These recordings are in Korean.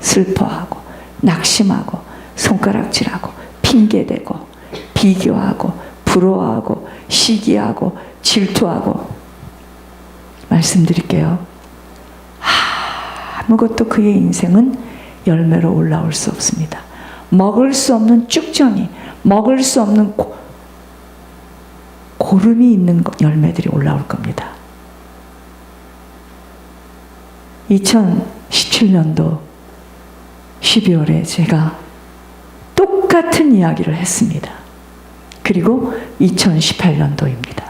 슬퍼하고 낙심하고 손가락질하고 핑계대고 비교하고 부러워하고 시기하고 질투하고. 말씀드릴게요. 아무것도 그의 인생은 열매로 올라올 수 없습니다. 먹을 수 없는 쭉정이, 먹을 수 없는 고름이 있는 열매들이 올라올 겁니다. 2017년도 12월에 제가 똑같은 이야기를 했습니다. 그리고 2018년도입니다.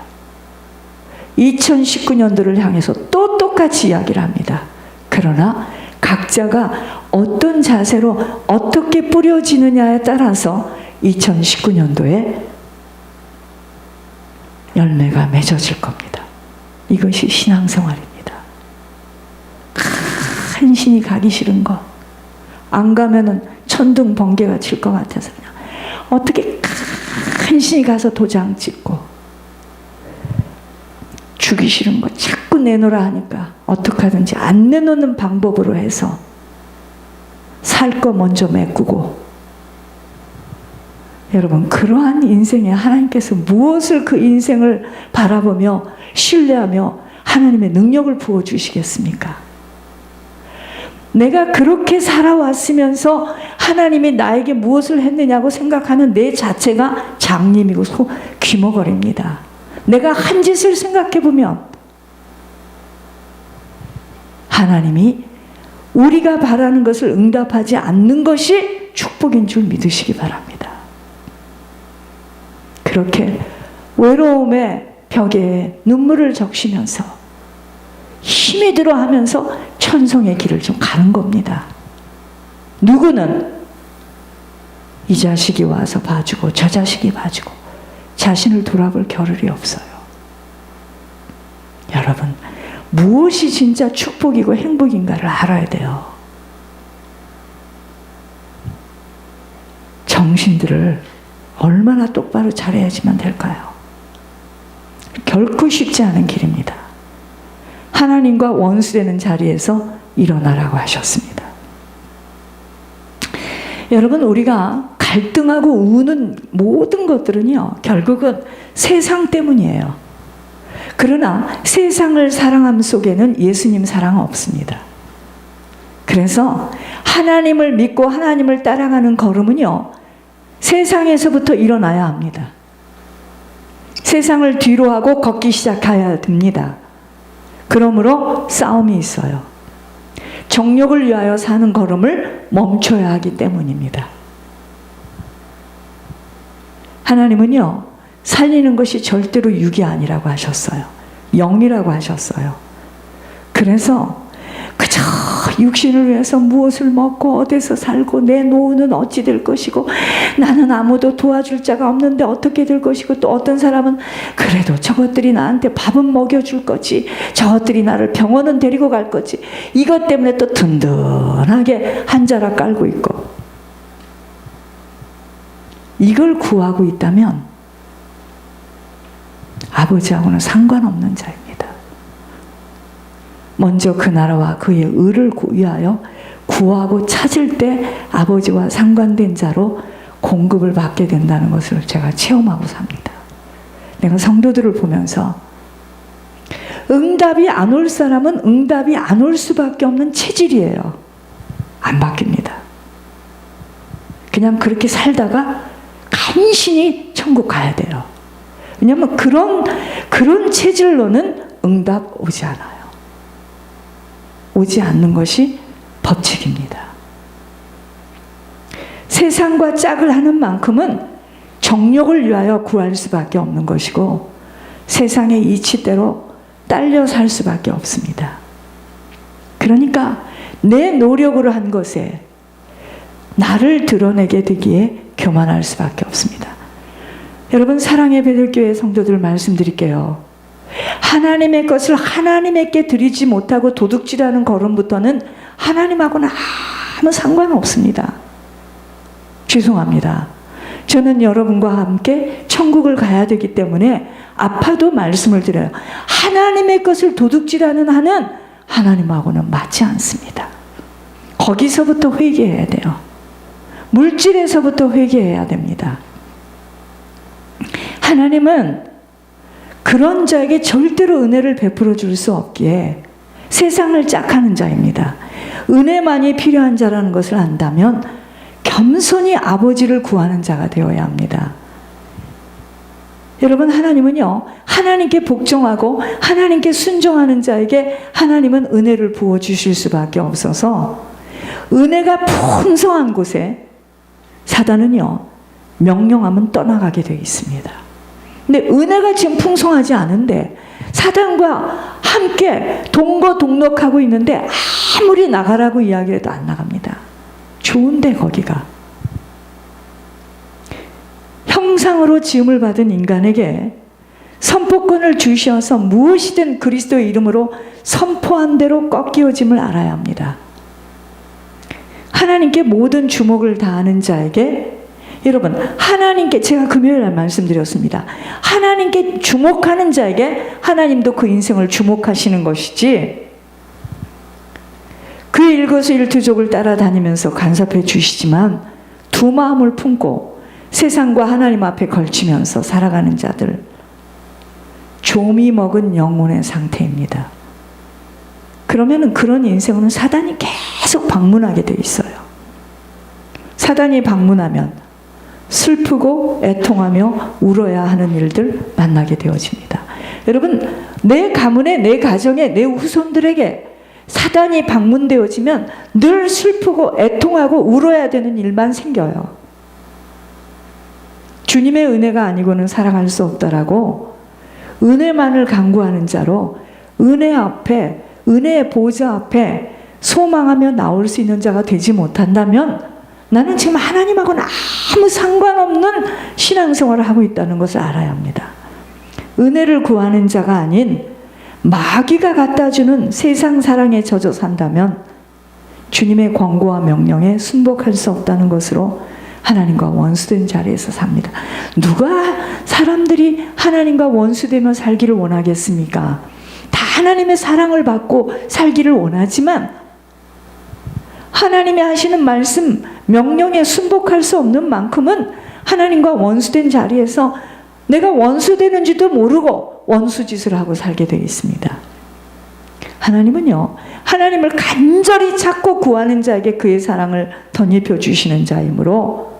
2019년도를 향해서 또 똑같이 이야기를 합니다. 그러나 각자가 어떤 자세로 어떻게 뿌려지느냐에 따라서 2019년도에 열매가 맺어질 겁니다. 이것이 신앙생활입니다. 간신히 가기 싫은 거, 안 가면은 천둥 번개가 칠 것 같아서 그냥 어떻게 간신히 가서 도장 찍고, 주기 싫은 거 자꾸 내놓으라 하니까 어떡하든지 안 내놓는 방법으로 해서 살 거 먼저 메꾸고. 여러분, 그러한 인생에 하나님께서 무엇을 그 인생을 바라보며 신뢰하며 하나님의 능력을 부어주시겠습니까? 내가 그렇게 살아왔으면서 하나님이 나에게 무엇을 했느냐고 생각하는 내 자체가 장님이고 귀머거리입니다. 내가 한 짓을 생각해보면 하나님이 우리가 바라는 것을 응답하지 않는 것이 축복인 줄 믿으시기 바랍니다. 그렇게 외로움의 벽에 눈물을 적시면서 힘이 들어 하면서 천성의 길을 좀 가는 겁니다. 누구는 이 자식이 와서 봐주고 저 자식이 봐주고 자신을 돌아볼 겨를이 없어요. 여러분, 무엇이 진짜 축복이고 행복인가를 알아야 돼요. 정신들을 얼마나 똑바로 차려야지만 될까요? 결코 쉽지 않은 길입니다. 하나님과 원수되는 자리에서 일어나라고 하셨습니다. 여러분, 우리가 갈등하고 우는 모든 것들은요, 결국은 세상 때문이에요. 그러나 세상을 사랑함 속에는 예수님 사랑은 없습니다. 그래서 하나님을 믿고 하나님을 따라가는 걸음은요, 세상에서부터 일어나야 합니다. 세상을 뒤로 하고 걷기 시작해야 됩니다. 그러므로 싸움이 있어요. 정욕을 위하여 사는 걸음을 멈춰야 하기 때문입니다. 하나님은요, 살리는 것이 절대로 육이 아니라고 하셨어요. 영이라고 하셨어요. 그래서 그저 육신을 위해서 무엇을 먹고 어디서 살고 내 노후는 어찌 될 것이고 나는 아무도 도와줄 자가 없는데 어떻게 될 것이고, 또 어떤 사람은 그래도 저것들이 나한테 밥은 먹여줄 거지, 저것들이 나를 병원은 데리고 갈 거지, 이것 때문에 또 든든하게 한 자락 깔고 있고. 이걸 구하고 있다면 아버지하고는 상관없는 자입니다. 먼저 그 나라와 그의 의를 위하여 구하고 찾을 때 아버지와 상관된 자로 공급을 받게 된다는 것을 제가 체험하고 삽니다. 내가 성도들을 보면서 응답이 안 올 사람은 응답이 안 올 수밖에 없는 체질이에요. 안 바뀝니다. 그냥 그렇게 살다가 간신히 천국 가야 돼요. 왜냐하면 그런 체질로는 응답 오지 않아요. 오지 않는 것이 법칙입니다. 세상과 짝을 하는 만큼은 정욕을 위하여 구할 수밖에 없는 것이고, 세상의 이치대로 딸려 살 수밖에 없습니다. 그러니까 내 노력으로 한 것에 나를 드러내게 되기에 교만할 수밖에 없습니다. 여러분, 사랑의 베들교회 성도들 말씀드릴게요. 하나님의 것을 하나님께 드리지 못하고 도둑질하는 걸음부터는 하나님하고는 아무 상관없습니다. 죄송합니다. 저는 여러분과 함께 천국을 가야 되기 때문에 아파도 말씀을 드려요. 하나님의 것을 도둑질하는 한은 하나님하고는 맞지 않습니다. 거기서부터 회개해야 돼요. 물질에서부터 회개해야 됩니다. 하나님은 그런 자에게 절대로 은혜를 베풀어 줄 수 없기에 세상을 짝하는 자입니다. 은혜만이 필요한 자라는 것을 안다면 겸손히 아버지를 구하는 자가 되어야 합니다. 여러분, 하나님은요, 하나님께 복종하고 하나님께 순종하는 자에게 하나님은 은혜를 부어주실 수밖에 없어서 은혜가 풍성한 곳에 사단은요, 명령하면 떠나가게 되어 있습니다. 근데 은혜가 지금 풍성하지 않은데 사단과 함께 동거동록하고 있는데 아무리 나가라고 이야기해도 안 나갑니다. 좋은데 거기가. 형상으로 지음을 받은 인간에게 선포권을 주셔서 무엇이든 그리스도의 이름으로 선포한 대로 꺾이어짐을 알아야 합니다. 하나님께 모든 주목을 다하는 자에게, 여러분, 하나님께, 제가 금요일에 말씀드렸습니다. 하나님께 주목하는 자에게 하나님도 그 인생을 주목하시는 것이지, 그 일거수일투족을 따라다니면서 간섭해 주시지만 두 마음을 품고 세상과 하나님 앞에 걸치면서 살아가는 자들, 좀이 먹은 영혼의 상태입니다. 그러면 그런 인생은 사단이 계속 방문하게 돼 있어요. 사단이 방문하면 슬프고 애통하며 울어야 하는 일들 만나게 되어집니다. 여러분, 내 가문에, 내 가정에, 내 후손들에게 사단이 방문되어지면 늘 슬프고 애통하고 울어야 되는 일만 생겨요. 주님의 은혜가 아니고는 살아갈 수 없다라고 은혜만을 간구하는 자로 은혜 앞에, 은혜의 보좌 앞에 소망하며 나올 수 있는 자가 되지 못한다면 나는 지금 하나님하고는 아무 상관없는 신앙생활을 하고 있다는 것을 알아야 합니다. 은혜를 구하는 자가 아닌 마귀가 갖다주는 세상 사랑에 젖어 산다면 주님의 권고와 명령에 순복할 수 없다는 것으로 하나님과 원수된 자리에서 삽니다. 누가 사람들이 하나님과 원수되며 살기를 원하겠습니까? 다 하나님의 사랑을 받고 살기를 원하지만 하나님이 하시는 말씀, 명령에 순복할 수 없는 만큼은 하나님과 원수된 자리에서 내가 원수되는지도 모르고 원수짓을 하고 살게 되어 있습니다. 하나님은요, 하나님을 간절히 찾고 구하는 자에게 그의 사랑을 덧입혀 주시는 자이므로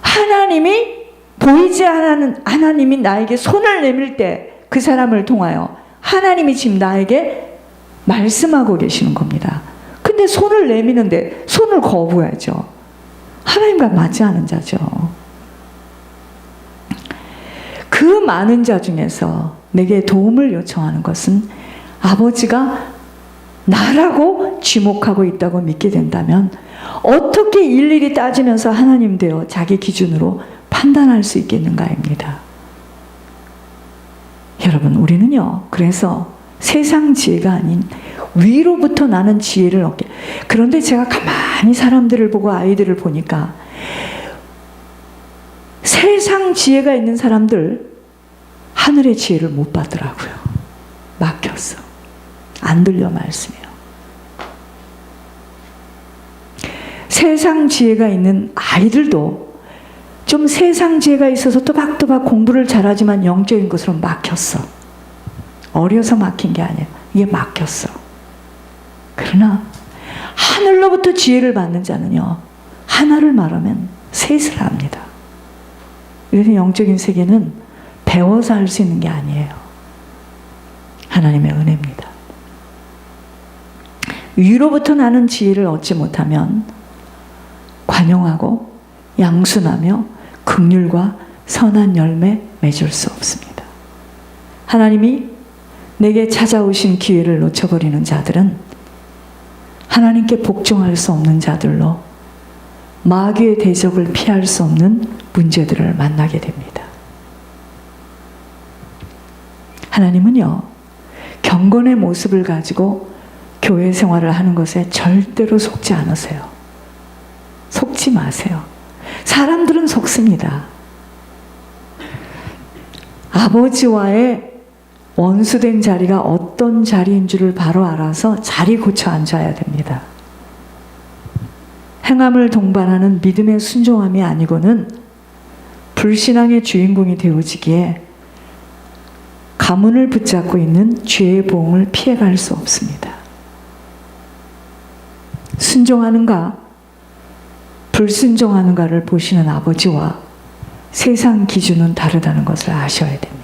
하나님이 보이지 않는 하나님이 나에게 손을 내밀 때 그 사람을 통하여 하나님이 지금 나에게 말씀하고 계시는 겁니다. 근데 손을 내미는데 손을 거부하죠. 하나님과 맞지 않은 자죠. 그 많은 자 중에서 내게 도움을 요청하는 것은 아버지가 나라고 지목하고 있다고 믿게 된다면 어떻게 일일이 따지면서 하나님 되어 자기 기준으로 판단할 수 있겠는가입니다. 여러분, 우리는요, 그래서 세상 지혜가 아닌 위로부터 나는 지혜를 얻게. 그런데 제가 가만히 사람들을 보고 아이들을 보니까 세상 지혜가 있는 사람들 하늘의 지혜를 못 받더라고요. 막혔어. 안 들려 말씀이요. 세상 지혜가 있는 아이들도 좀 세상 지혜가 있어서 또박또박 공부를 잘하지만 영적인 것으로 막혔어. 어려서 막힌 게 아니에요. 이게 막혔어. 그러나 하늘로부터 지혜를 받는 자는요, 하나를 말하면 셋을 합니다. 그래서 영적인 세계는 배워서 할 수 있는 게 아니에요. 하나님의 은혜입니다. 위로부터 나는 지혜를 얻지 못하면 관용하고 양순하며 긍휼과 선한 열매 맺을 수 없습니다. 하나님이 내게 찾아오신 기회를 놓쳐버리는 자들은 하나님께 복종할 수 없는 자들로 마귀의 대적을 피할 수 없는 문제들을 만나게 됩니다. 하나님은요, 경건의 모습을 가지고 교회 생활을 하는 것에 절대로 속지 않으세요. 속지 마세요. 사람들은 속습니다. 아버지와의 원수된 자리가 어떤 자리인 줄을 바로 알아서 자리 고쳐 앉아야 됩니다. 행함을 동반하는 믿음의 순종함이 아니고는 불신앙의 주인공이 되어지기에 가문을 붙잡고 있는 죄의 보응을 피해갈 수 없습니다. 순종하는가 불순종하는가를 보시는 아버지와 세상 기준은 다르다는 것을 아셔야 됩니다.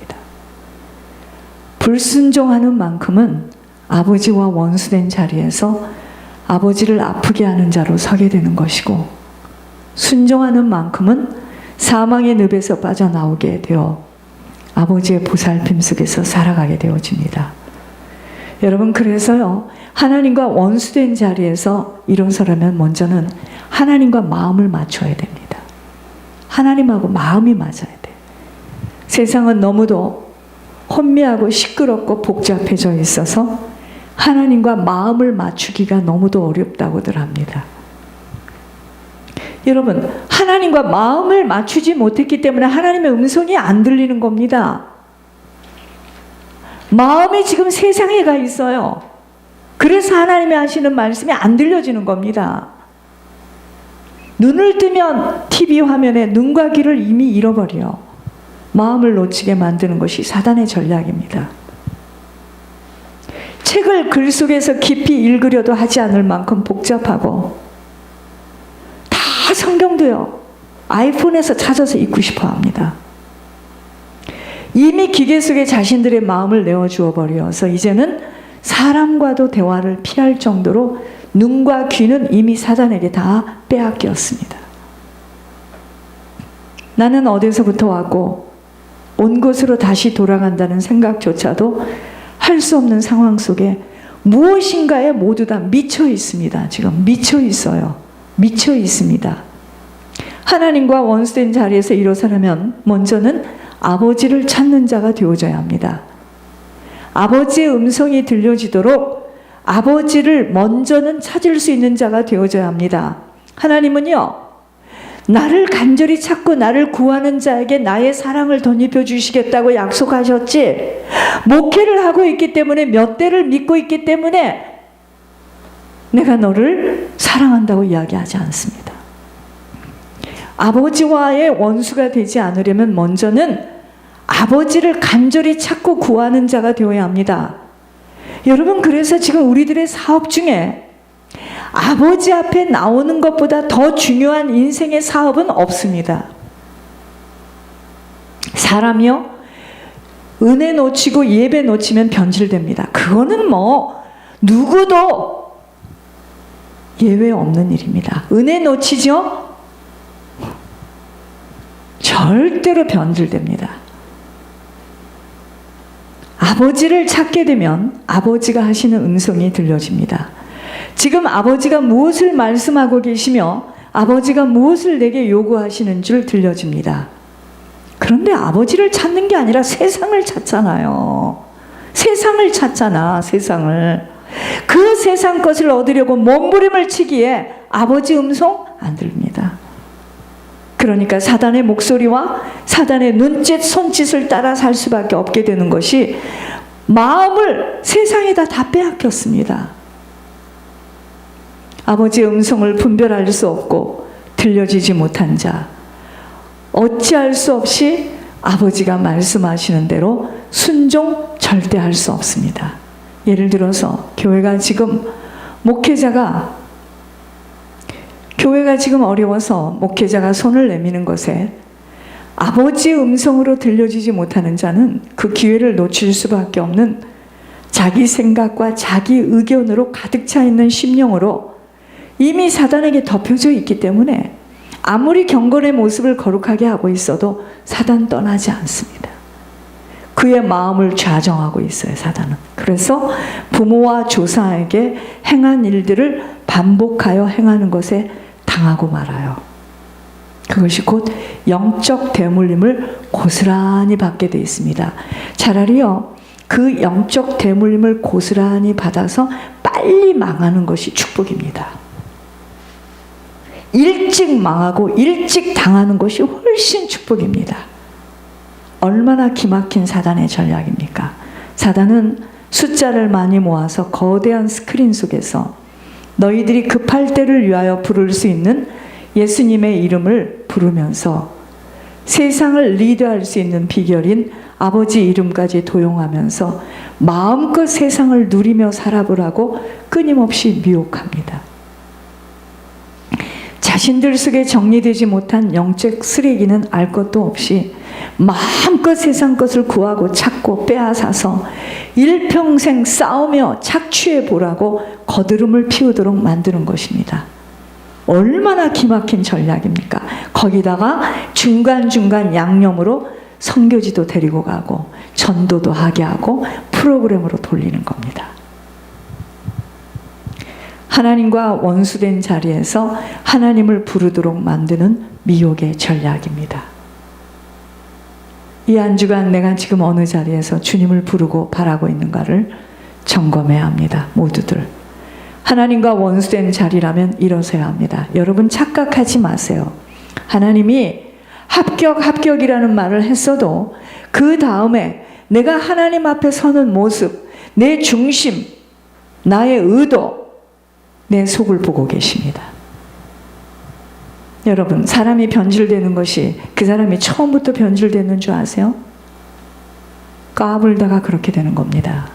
불순종하는 만큼은 아버지와 원수된 자리에서 아버지를 아프게 하는 자로 서게 되는 것이고, 순종하는 만큼은 사망의 늪에서 빠져나오게 되어 아버지의 보살핌 속에서 살아가게 되어집니다. 여러분, 그래서요, 하나님과 원수된 자리에서 일어서려면 먼저는 하나님과 마음을 맞춰야 됩니다. 하나님하고 마음이 맞아야 돼. 세상은 너무도 혼미하고 시끄럽고 복잡해져 있어서 하나님과 마음을 맞추기가 너무도 어렵다고들 합니다. 여러분, 하나님과 마음을 맞추지 못했기 때문에 하나님의 음성이 안 들리는 겁니다. 마음이 지금 세상에 가 있어요. 그래서 하나님이 하시는 말씀이 안 들려지는 겁니다. 눈을 뜨면 TV 화면에 눈과 귀를 이미 잃어버려 마음을 놓치게 만드는 것이 사단의 전략입니다. 책을 글 속에서 깊이 읽으려도 하지 않을 만큼 복잡하고, 다 성경도요, 아이폰에서 찾아서 읽고 싶어 합니다. 이미 기계 속에 자신들의 마음을 내어주어 버려서 이제는 사람과도 대화를 피할 정도로 눈과 귀는 이미 사단에게 다 빼앗겼습니다. 나는 어디서부터 왔고 온 곳으로 다시 돌아간다는 생각조차도 할 수 없는 상황 속에 무엇인가에 모두 다 미쳐 있습니다. 지금 미쳐 있어요. 미쳐 있습니다. 하나님과 원수된 자리에서 일어서려면 먼저는 아버지를 찾는 자가 되어져야 합니다. 아버지의 음성이 들려지도록 아버지를 먼저는 찾을 수 있는 자가 되어져야 합니다. 하나님은요, 나를 간절히 찾고 나를 구하는 자에게 나의 사랑을 덧입혀 주시겠다고 약속하셨지, 목회를 하고 있기 때문에 몇 대를 믿고 있기 때문에 내가 너를 사랑한다고 이야기하지 않습니다. 아버지와의 원수가 되지 않으려면 먼저는 아버지를 간절히 찾고 구하는 자가 되어야 합니다. 여러분, 그래서 지금 우리들의 사업 중에 아버지 앞에 나오는 것보다 더 중요한 인생의 사업은 없습니다. 사람이요, 은혜 놓치고 예배 놓치면 변질됩니다. 그거는 뭐 누구도 예외 없는 일입니다. 은혜 놓치죠? 절대로 변질됩니다. 아버지를 찾게 되면 아버지가 하시는 음성이 들려집니다. 지금 아버지가 무엇을 말씀하고 계시며 아버지가 무엇을 내게 요구하시는 줄 들려집니다. 그런데 아버지를 찾는 게 아니라 세상을 찾잖아요. 세상을 찾잖아, 세상을. 그 세상 것을 얻으려고 몸부림을 치기에 아버지 음성 안 들립니다. 그러니까 사단의 목소리와 사단의 눈짓, 손짓을 따라 살 수밖에 없게 되는 것이, 마음을 세상에다 다 빼앗겼습니다. 아버지의 음성을 분별할 수 없고 들려지지 못한 자, 어찌할 수 없이 아버지가 말씀하시는 대로 순종 절대 할 수 없습니다. 예를 들어서 교회가 지금 어려워서 목회자가 손을 내미는 것에 아버지의 음성으로 들려지지 못하는 자는 그 기회를 놓칠 수밖에 없는 자기 생각과 자기 의견으로 가득 차 있는 심령으로 이미 사단에게 덮여져 있기 때문에 아무리 경건의 모습을 거룩하게 하고 있어도 사단 떠나지 않습니다. 그의 마음을 좌정하고 있어요, 사단은. 그래서 부모와 조상에게 행한 일들을 반복하여 행하는 것에 당하고 말아요. 그것이 곧 영적 대물림을 고스란히 받게 되어 있습니다. 차라리요, 그 영적 대물림을 고스란히 받아서 빨리 망하는 것이 축복입니다. 일찍 망하고 일찍 당하는 것이 훨씬 축복입니다. 얼마나 기막힌 사단의 전략입니까? 사단은 숫자를 많이 모아서 거대한 스크린 속에서 너희들이 급할 때를 위하여 부를 수 있는 예수님의 이름을 부르면서 세상을 리드할 수 있는 비결인 아버지 이름까지 도용하면서 마음껏 세상을 누리며 살아보라고 끊임없이 미혹합니다. 자신들 속에 정리되지 못한 영적 쓰레기는 알 것도 없이 마음껏 세상 것을 구하고 찾고 빼앗아서 일평생 싸우며 착취해 보라고 거드름을 피우도록 만드는 것입니다. 얼마나 기막힌 전략입니까? 거기다가 중간중간 양념으로 선교지도 데리고 가고 전도도 하게 하고 프로그램으로 돌리는 겁니다. 하나님과 원수된 자리에서 하나님을 부르도록 만드는 미혹의 전략입니다. 이 한 주간 내가 지금 어느 자리에서 주님을 부르고 바라고 있는가를 점검해야 합니다. 모두들. 하나님과 원수된 자리라면 일어서야 합니다. 여러분 착각하지 마세요. 하나님이 합격이라는 말을 했어도 그 다음에 내가 하나님 앞에 서는 모습, 내 중심, 나의 의도, 내 속을 보고 계십니다. 여러분, 사람이 변질되는 것이 그 사람이 처음부터 변질되는 줄 아세요? 까불다가 그렇게 되는 겁니다.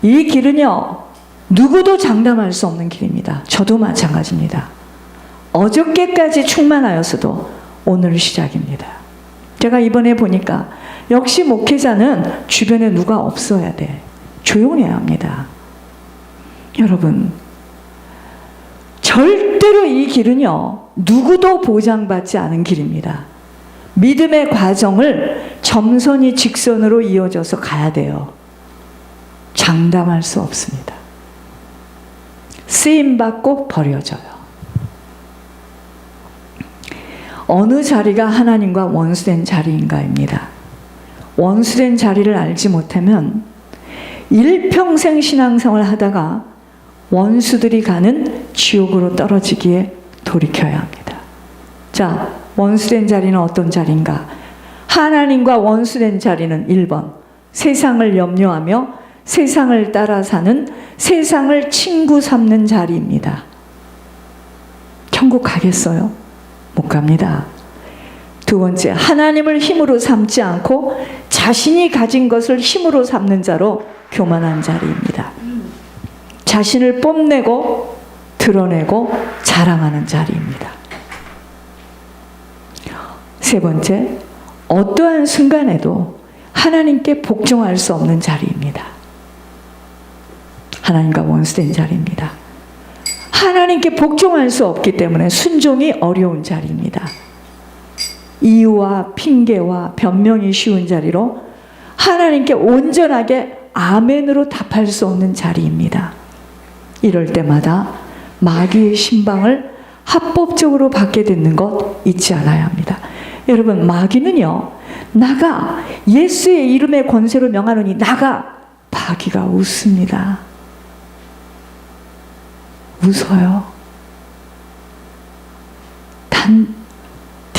이 길은요, 누구도 장담할 수 없는 길입니다. 저도 마찬가지입니다. 어저께까지 충만하였어도 오늘 시작입니다. 제가 이번에 보니까 역시 목회자는 주변에 누가 없어야 돼. 조용해야 합니다. 여러분, 절대로 이 길은요, 누구도 보장받지 않은 길입니다. 믿음의 과정을 점선이 직선으로 이어져서 가야 돼요. 장담할 수 없습니다. 쓰임받고 버려져요. 어느 자리가 하나님과 원수된 자리인가입니다. 원수된 자리를 알지 못하면 일평생 신앙생활을 하다가 원수들이 가는 지옥으로 떨어지기에 돌이켜야 합니다. 자, 원수된 자리는 어떤 자리인가? 하나님과 원수된 자리는 1번, 세상을 염려하며 세상을 따라 사는, 세상을 친구 삼는 자리입니다. 천국 가겠어요? 못 갑니다. 두 번째, 하나님을 힘으로 삼지 않고 자신이 가진 것을 힘으로 삼는 자로 교만한 자리입니다. 자신을 뽐내고 드러내고 자랑하는 자리입니다. 세 번째, 어떠한 순간에도 하나님께 복종할 수 없는 자리입니다. 하나님과 원수된 자리입니다. 하나님께 복종할 수 없기 때문에 순종이 어려운 자리입니다. 이유와 핑계와 변명이 쉬운 자리로 하나님께 온전하게 아멘으로 답할 수 없는 자리입니다. 이럴 때마다 마귀의 신방을 합법적으로 받게 되는 것 잊지 않아야 합니다. 여러분, 마귀는요, 나가 예수의 이름의 권세로 명하노니 나가, 마귀가 웃습니다. 웃어요. 단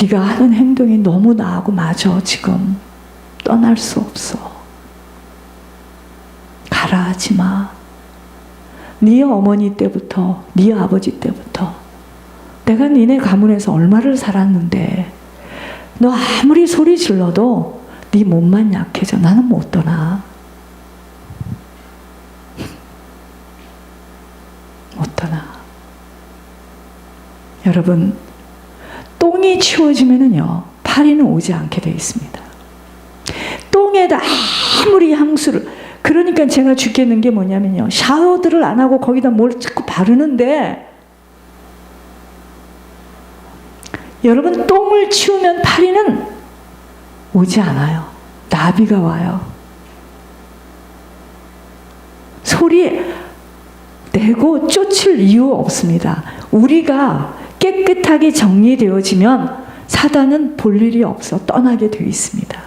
네가 하는 행동이 너무 나하고 맞아. 지금 떠날 수 없어. 가라 하지 마. 네 어머니 때부터, 네 아버지 때부터 내가 니네 가문에서 얼마를 살았는데 너 아무리 소리 질러도 네 몸만 약해져. 나는 못 떠나. 못 떠나. 여러분, 똥이 치워지면은요, 파리는 오지 않게 되어 있습니다. 똥에다 아무리 향수를, 그러니까 제가 죽겠는 게 뭐냐면요, 샤워들을 안 하고 거기다 뭘 자꾸 바르는데, 여러분, 똥을 치우면 파리는 오지 않아요. 나비가 와요. 소리 내고 쫓을 이유 없습니다. 우리가 깨끗하게 정리되어지면 사단은 볼 일이 없어 떠나게 되어 있습니다.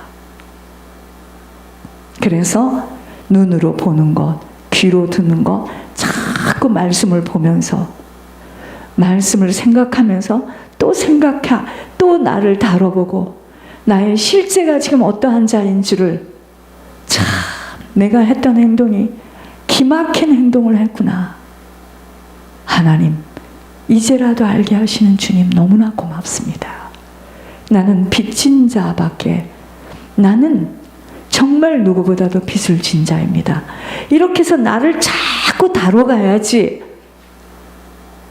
그래서 눈으로 보는 것, 귀로 듣는 것, 자꾸 말씀을 보면서, 말씀을 생각하면서 또 생각해, 또 나를 다뤄보고 나의 실제가 지금 어떠한 자인지를 잘 내가 했던 행동이 기막힌 행동을 했구나. 하나님, 이제라도 알게 하시는 주님 너무나 고맙습니다. 나는 빚진 자밖에, 나는 정말 누구보다도 빚을 진 자입니다. 이렇게 해서 나를 자꾸 다뤄가야지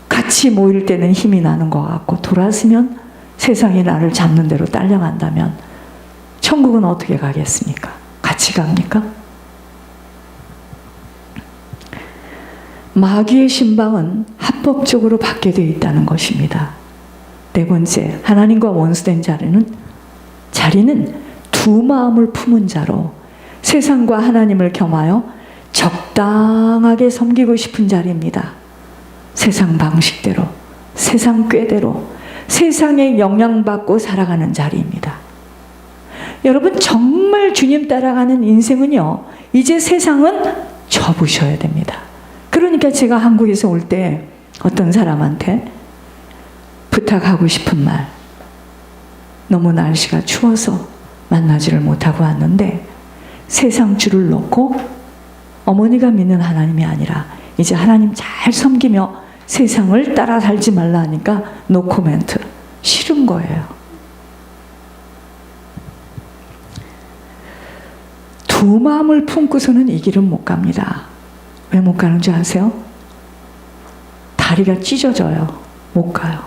같이 모일 때는 힘이 나는 것 같고, 돌아서면 세상이 나를 잡는 대로 딸려간다면 천국은 어떻게 가겠습니까? 같이 갑니까? 마귀의 신방은 합법적으로 받게 되어 있다는 것입니다. 네 번째, 하나님과 원수된 자리는 두 마음을 품은 자로 세상과 하나님을 겸하여 적당하게 섬기고 싶은 자리입니다. 세상 방식대로, 세상 꾀대로, 세상에 영향받고 살아가는 자리입니다. 여러분, 정말 주님 따라가는 인생은요, 이제 세상은 접으셔야 됩니다. 그러니까 제가 한국에서 올 때 어떤 사람한테 부탁하고 싶은 말, 너무 날씨가 추워서 만나지를 못하고 왔는데 세상 줄을 놓고 어머니가 믿는 하나님이 아니라 이제 하나님 잘 섬기며 세상을 따라 살지 말라 하니까 노 코멘트. 싫은 거예요. 두 마음을 품고서는 이 길은 못 갑니다. 왜 못 가는 줄 아세요? 다리가 찢어져요. 못 가요.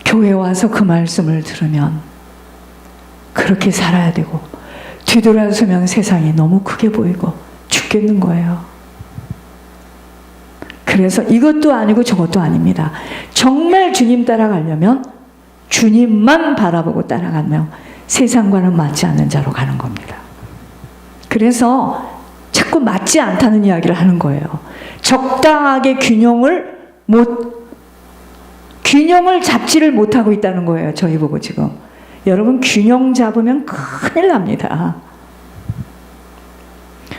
교회 와서 그 말씀을 들으면 그렇게 살아야 되고, 뒤돌아서면 세상이 너무 크게 보이고 죽겠는 거예요. 그래서 이것도 아니고 저것도 아닙니다. 정말 주님 따라가려면 주님만 바라보고 따라가면 세상과는 맞지 않는 자로 가는 겁니다. 그래서 자꾸 맞지 않다는 이야기를 하는 거예요. 적당하게 균형을 잡지를 못하고 있다는 거예요. 저희 보고 지금. 여러분, 균형 잡으면 큰일 납니다.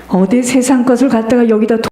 어디 세상 것을 갖다가 여기다